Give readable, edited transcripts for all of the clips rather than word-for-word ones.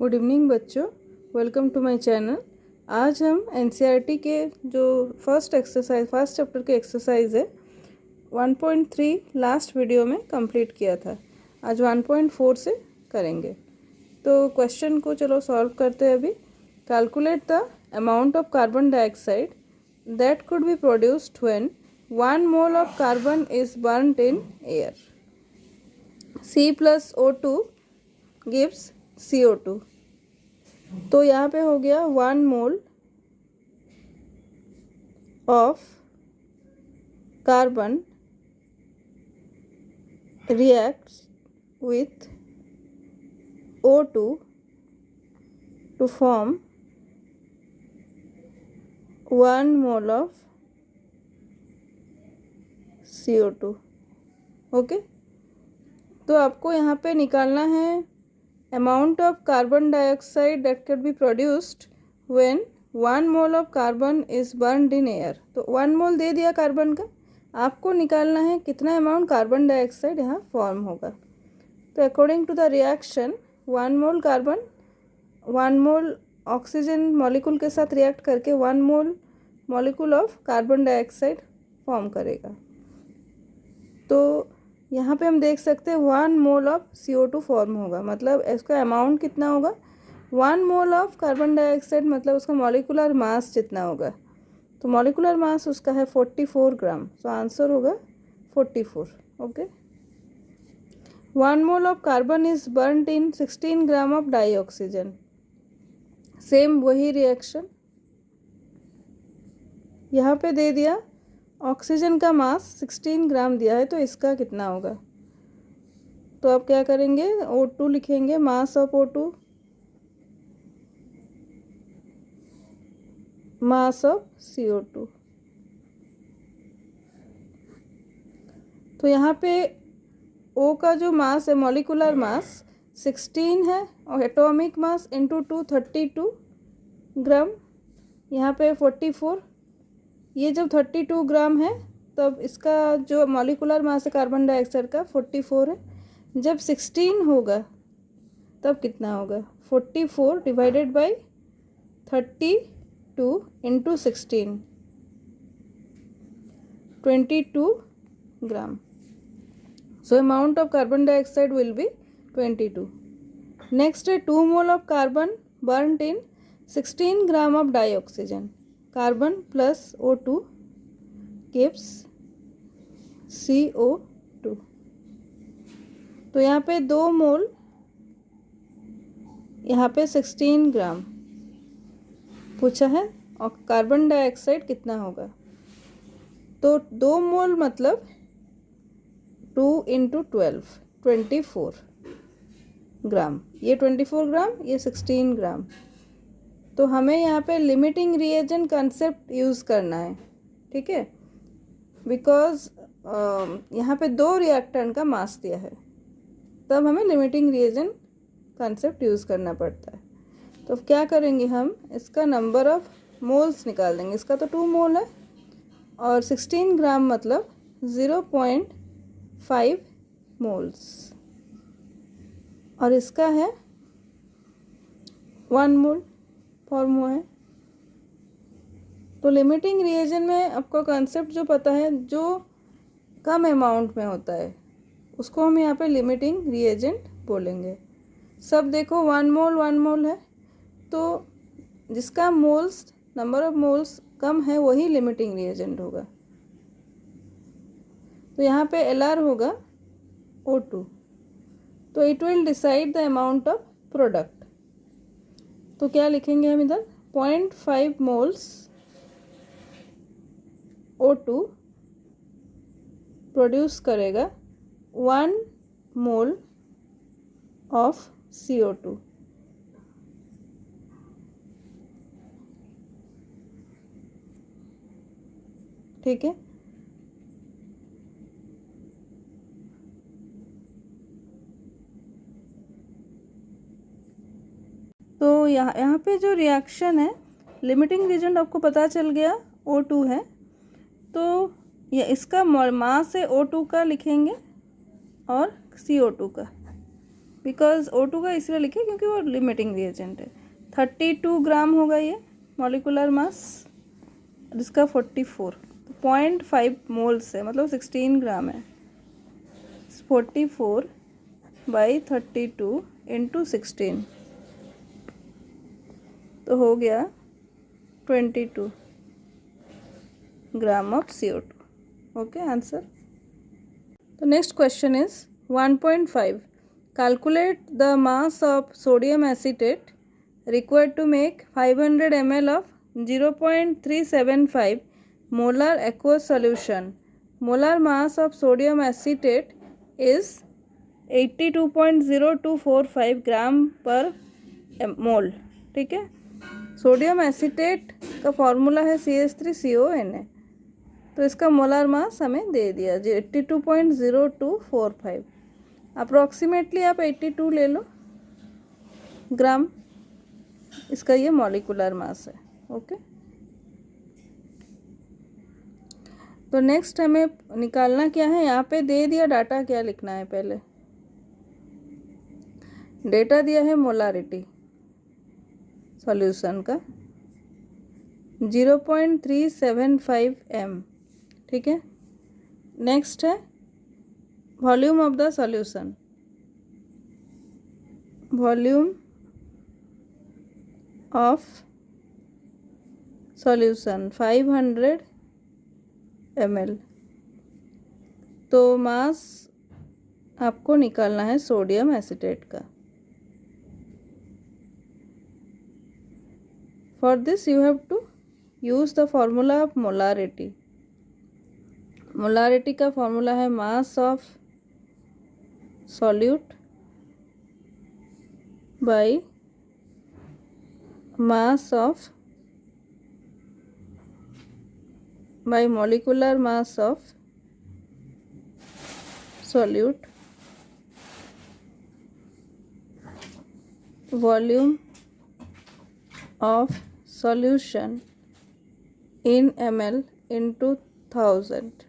Good evening बच्चों, welcome to my channel. आज हम एनसीईआरटी के जो फर्स्ट चैप्टर के एक्सरसाइज है 1.3 लास्ट वीडियो में कंप्लीट किया था। आज 1.4 से करेंगे। तो क्वेश्चन को चलो सॉल्व करते हैं अभी। Calculate the amount of carbon dioxide that could be produced when 1 mole of carbon is burned in air. C+O2 gives CO2। तो यहाँ पे हो गया 1 mole of carbon reacts with O2 to form 1 mole of CO2। Okay, तो आपको यहाँ पे निकालना है amount of carbon dioxide that could be produced when 1 mole of carbon is burned in air। तो 1 मोल दे दिया कार्बन का, आपको निकालना है कितना अमाउंट कार्बन डाइऑक्साइड यहाँ फॉर्म होगा। तो according to the reaction 1 mole carbon 1 mole oxygen molecule के साथ रिएक्ट करके 1 mole molecule of carbon dioxide form करेगा। तो यहाँ पे हम देख सकते हैं 1 मोल ऑफ CO2 फॉर्म होगा, मतलब इसका अमाउंट कितना होगा 1 मोल ऑफ कार्बन डाइऑक्साइड, मतलब उसका मॉलिकुलर मास जितना होगा। तो मॉलिकुलर मास उसका है 44 ग्राम। तो आंसर होगा 44। Okay, 1 mole of carbon is burned in 16 gram of डाई ऑक्सीजन। सेम वही रिएक्शन यहाँ पे दे दिया, ऑक्सीजन का मास 16 ग्राम दिया है, तो इसका कितना होगा। तो आप क्या करेंगे, O2 लिखेंगे, mass of O2 mass of CO2। तो यहाँ पे O का जो मास है मॉलिकुलर मास 16 है और एटॉमिक मास इंटू 232 ग्राम, यहाँ पे 44। ये जब 32 ग्राम है तब इसका जो मॉलिकुलर मास है कार्बन डाइऑक्साइड का 44 है। जब 16 होगा तब कितना होगा, 44 divided by 32 into 16, 22 gram. So amount of carbon dioxide will be 22. Next है 2 mole of carbon burnt in 16 gram of dioxygen। Carbon plus O2 gives CO2। तो यहाँ पे 2 मोल, यहाँ पे 16 ग्राम पूछा है और कार्बन डाइऑक्साइड कितना होगा। तो 2 मोल मतलब 2 इंटू 12 24 ग्राम, ये 24 ग्राम, ये 16 ग्राम। तो हमें यहाँ पे लिमिटिंग रिएजेंट कंसेप्ट यूज़ करना है, ठीक है, बिकॉज यहाँ पे 2 रिएक्टेंट का मास दिया है, तब हमें लिमिटिंग रिएजेंट कंसेप्ट यूज़ करना पड़ता है। तो क्या करेंगे, हम इसका नंबर ऑफ मोल्स निकाल देंगे। इसका तो 2 मोल है और 16 ग्राम मतलब 0.5 मोल्स, और इसका है 1 मोल फॉर्म हुआ है। तो लिमिटिंग रिएजेंट में आपको कंसेप्ट जो पता है, जो कम अमाउंट में होता है उसको हम यहाँ पे लिमिटिंग रिएजेंट बोलेंगे। सब देखो 1 मोल है, तो जिसका मोल्स नंबर ऑफ मोल्स कम है वही लिमिटिंग रिएजेंट होगा। तो यहाँ पे LR होगा O2। तो it will decide the amount of product. तो क्या लिखेंगे हम इधर, 0.5 मोल्स O2 प्रोड्यूस करेगा 1 मोल ऑफ CO2। ठीक है, तो यहाँ पे जो रिएक्शन है लिमिटिंग रिएजेंट आपको पता चल गया O2 है। तो ये इसका मास है O2 का लिखेंगे और CO2 का। बिकॉज O2 का इसलिए लिखे क्योंकि वो लिमिटिंग रिएजेंट है। 32 ग्राम होगा ये मॉलिकुलर मास, जिसका 44 तो 0.5 मोल्स है, मतलब 16 ग्राम है। 44/32 इंटू 16 तो हो गया 22 gram of CO2। Okay answer. तो next question is 1.5 calculate the mass of sodium acetate required to make 500 ml of 0.375 molar aqueous solution. Molar mass of sodium acetate is 82.0245 ग्राम पर मोल। ठीक है, सोडियम एसीटेट का formula है CH3CONA, तो इसका molar mass हमें दे दिया 82.0245। अप्रॉक्सीमेटली आप 82 ले लो ग्राम, इसका ये मॉलिकुलर मास है। ओके, तो नेक्स्ट हमें निकालना क्या है, यहाँ पे दे दिया डाटा, क्या लिखना है पहले। डेटा दिया है मोलारिटी सॉल्यूशन का 0.375 m। ठीक है, नेक्स्ट है volume of the solution, volume of solution 500 ml। तो मास आपको निकालना है सोडियम एसीटेट का। For this you have to use the formula of molarity. Molarity का फॉर्मूला है mass of solute by mass of by molecular mass of solute, volume of solution in ml into 1000.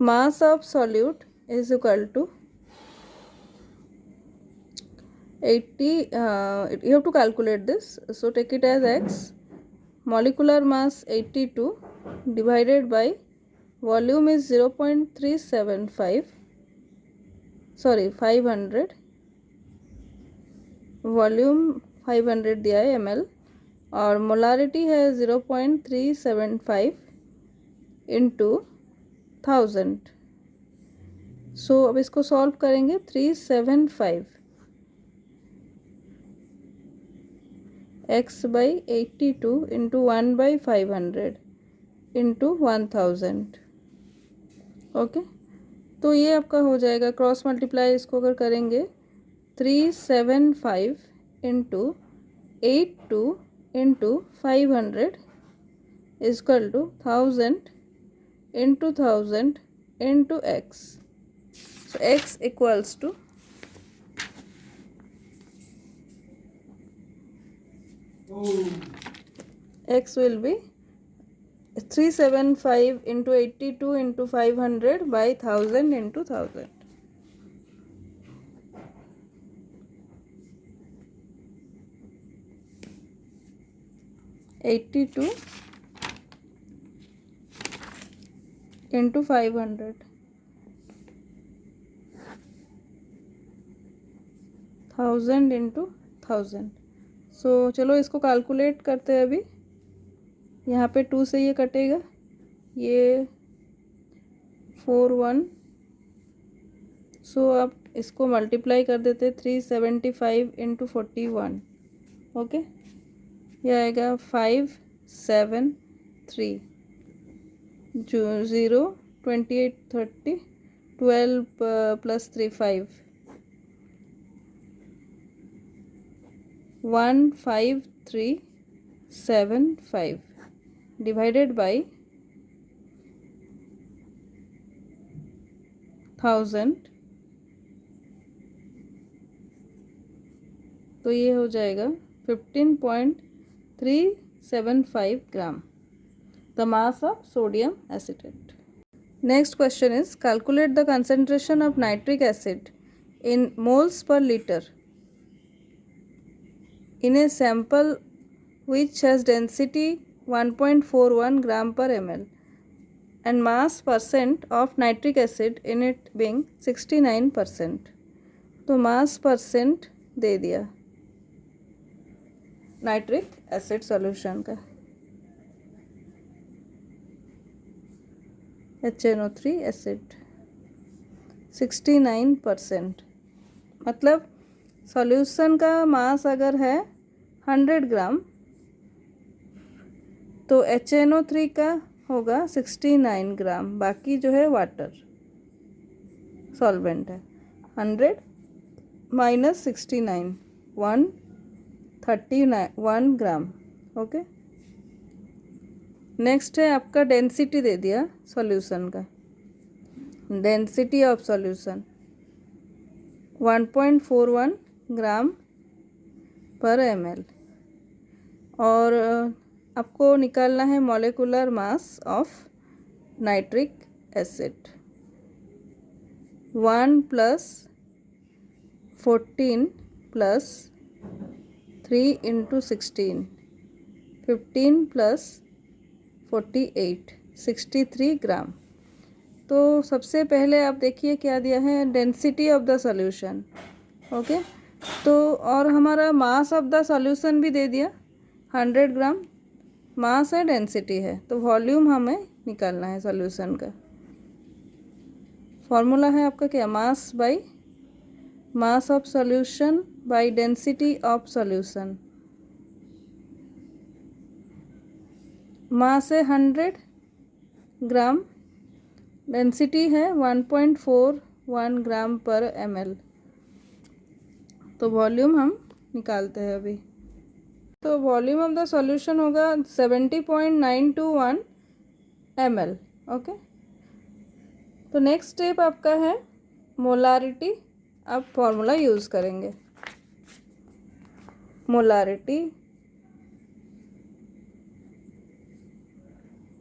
Mass of solute is equal to 80, you have to calculate this, so take it as x, molecular mass 82 divided by volume is 0.375, sorry 500, volume 500 दिया है ml और molarity है 0.375 into 1000। सो अब इसको solve करेंगे। 375 x by 82 into 1/500 into 1000। Okay, तो ये आपका हो जाएगा, क्रॉस मल्टीप्लाई इसको अगर करेंगे 375 into 82 into 500 equal to 1000 into 1000 into x। So x equals to x will be 375 into 82 into 500 by 1000 into 1000। $82 into 500, 1000 into 1000। सो चलो इसको कैलकुलेट करते हैं अभी। यहाँ पे 2 से ये कटेगा, ये 41। सो आप इसको मल्टीप्लाई कर देते 375 इंटू 41। ओके, यह आएगा 573 जो 0 28 30 12 प्लस 3 5 15375 डिवाइडेड बाई 1000। तो ये हो जाएगा 15.375 gram, the mass of sodium acetate. Next question is calculate the concentration of nitric acid in moles per liter in a sample which has density 1.41 gram per ml and mass percent of nitric acid in it being 69%. तो मास percent दे दिया nitric acid solution का HNO3 acid 69%। मतलब solution का मास अगर है 100 ग्राम तो HNO3 का होगा 69 ग्राम, बाकी जो है वाटर सॉल्वेंट है। 100 माइनस 69 131 ग्राम। ओके, नेक्स्ट है आपका डेंसिटी दे दिया सॉल्यूशन का। डेंसिटी ऑफ सॉल्यूशन 1.41 ग्राम पर ml और आपको निकालना है molecular mass of nitric acid 1 plus 14 plus 3 into 16 15 plus 48 63 ग्राम। तो सबसे पहले आप देखिए क्या दिया है, density of the solution. Okay, तो और हमारा मास ऑफ द सॉल्यूशन भी दे दिया 100 ग्राम मास है, डेंसिटी है, तो वॉल्यूम हमें निकालना है सॉल्यूशन का। फॉर्मूला है आपका क्या, mass by mass of solution by density of solution. Mass है 100 ग्राम, डेंसिटी है 1.41 ग्राम पर ml। तो वॉल्यूम हम निकालते हैं अभी। तो वॉल्यूम ऑफ द सॉल्यूशन होगा 70.921 ml। ओके, तो नेक्स्ट स्टेप आपका है मोलारिटी। आप फॉर्मूला यूज़ करेंगे, molarity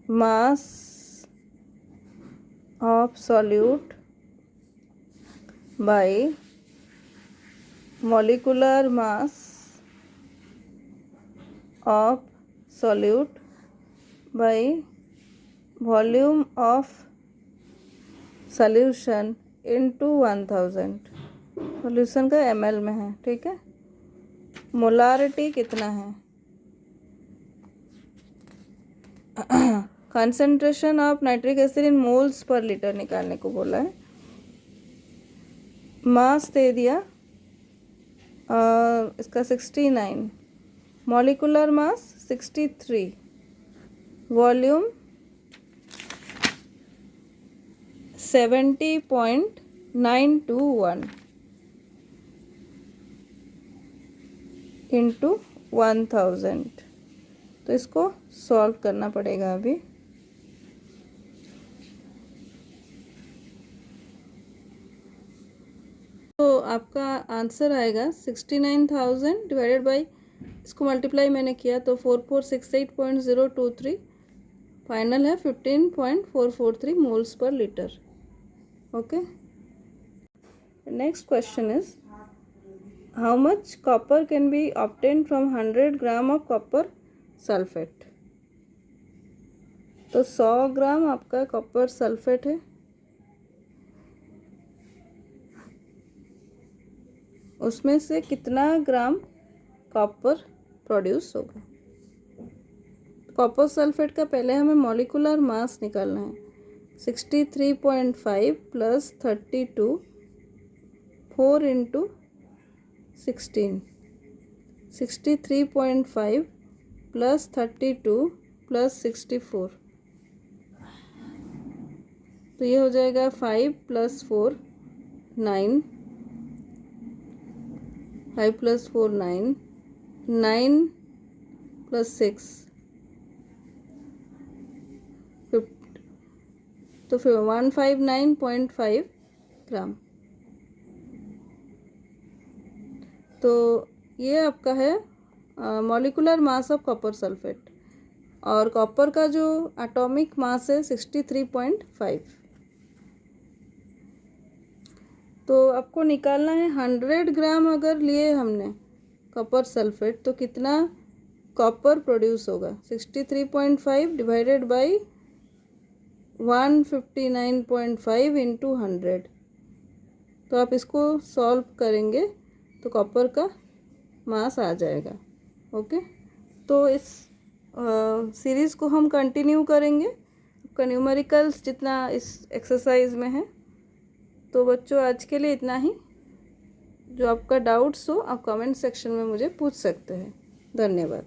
mass of solute bye molecular mass of solute by volume of solution into 1000। Solution का ml में है, ठीक है। मोलारिटी कितना है, concentration of nitric acid in moles per litre निकालने को बोला है। मास दे दिया इसका 69, मॉलिक्यूलर मास 63, वॉल्यूम 70.921 इंटू 1000। तो इसको सॉल्व करना पड़ेगा अभी। तो आपका आंसर आएगा 69,000 डिवाइडेड बाई, इसको मल्टीप्लाई मैंने किया तो 4468.023, फाइनल है 15.443 moles per litre. Okay, next question is how much copper can be obtain from 100 gram of copper sulphate. तो 100 ग्राम आपका कॉपर सल्फेट है, उसमें से कितना ग्राम कॉपर प्रोड्यूस होगा। कॉपर सल्फेट का पहले हमें मॉलिक्यूलर मास निकालना है 63.5 प्लस 32 4 इंटू 16 63.5 प्लस 32 प्लस 64, तो ये हो जाएगा 5 प्लस 4 9, 5 प्लस 4 9, 9 प्लस 6 तो फिर 159.5 ग्राम। तो ये आपका है molecular mass of copper sulphate, और कॉपर का जो एटॉमिक मास है 63.5। तो आपको निकालना है 100 ग्राम अगर लिए हमने कॉपर सल्फेट तो कितना कॉपर प्रोड्यूस होगा। 63.5 डिवाइडेड बाई 159.5 इंटू 100। तो आप इसको सॉल्व करेंगे तो कॉपर का मास आ जाएगा। ओके, तो इस सीरीज़ को हम कंटिन्यू करेंगे। आपका न्यूमेरिकल्स जितना इस एक्सरसाइज में है। तो बच्चों आज के लिए इतना ही। जो आपका डाउट्स हो आप कमेंट सेक्शन में मुझे पूछ सकते हैं। धन्यवाद।